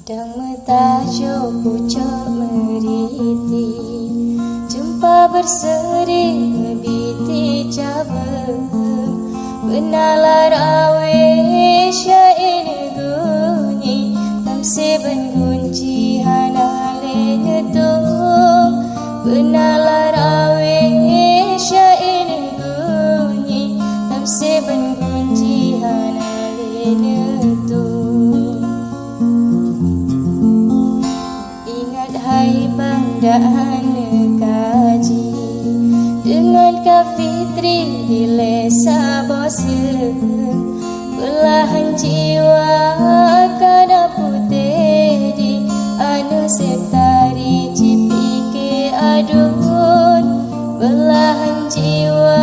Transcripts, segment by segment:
Sedang metajuk pucuk meriti, jumpa berseri ngebiti cabang, benalar awe syair gunyi, tamsi bengunci hanale netung, benalar awe syair gunyi, tamsi bengunci hanale netung. Hai bandaan kaji dengan kafitri di lesa bosen, belahan jiwa kada putih di anu setari cipike adun, belahan jiwa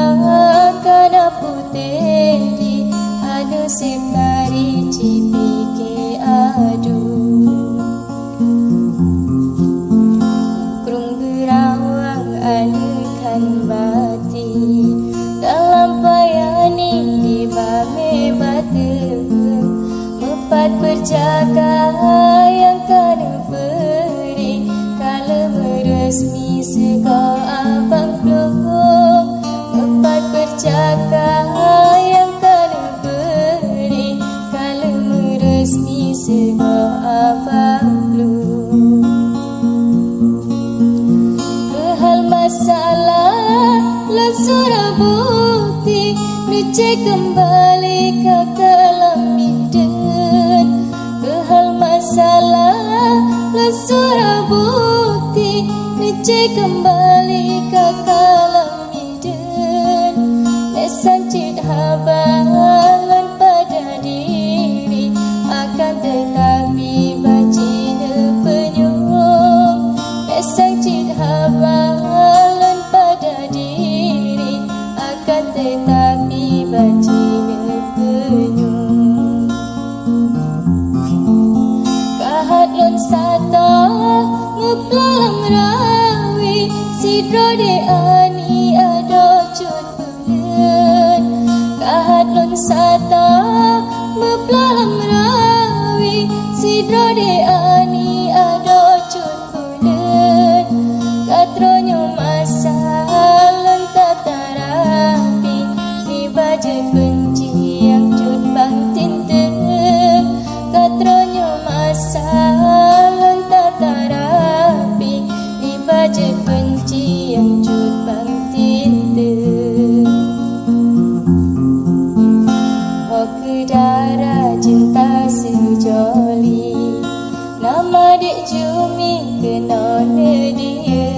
kada putih di anu setari cipike adun. Anukan bati dalam payani di bame batu, mepat berjaga yang kana beri, kala meresmi sego abang peluk, mepat berjaga yang kana beri, kala meresmi sego abang peluk. Masalah lasura bukti nuce kembali ke dalam hidup, kehal masalah lasura bukti nuce kembali ke dalam hidup. Lesan cid habalan pada diri akan tetapi bacina penyung, lesan cid habalan tetapi bacina penyung. Kahat lon sata ngeplang rawi, sidro de ani ado cut bulan. Kahat lon sata ngeplang rawi, sidro de ani ado cut bulan. Katronyo masalah tatarapi ni baje benci yang cut bang tinten, katronyo masalah tatarapi ni baje benci yang cut bang tinten. Hok darah cinta sejoli, nama dek Jumi kenone dia,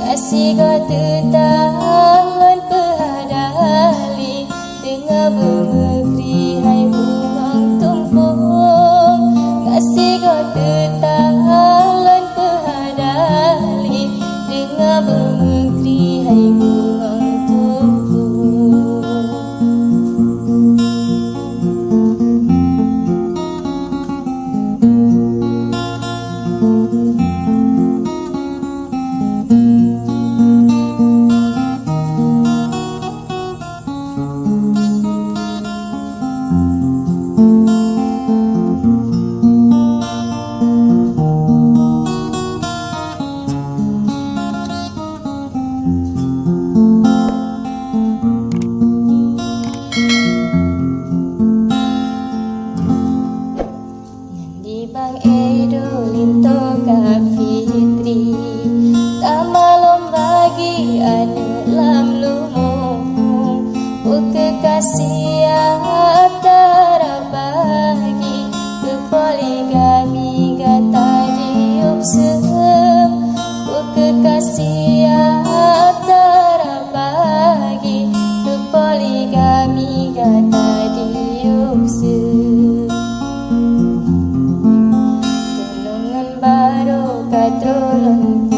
kasih kata tangan pehadali, tengah bermegeri hai bungang tumpung, kasih kata tangan pehadali, tengah bermegeri hai bungang tumpung. Bang Edo linto kafitri, tamalom bagi anak lam lumung, kekasih antara bagi, kepoligami gata diupsem, kekasih antara bagi, kepoligami gata diupsem. Baru katrolon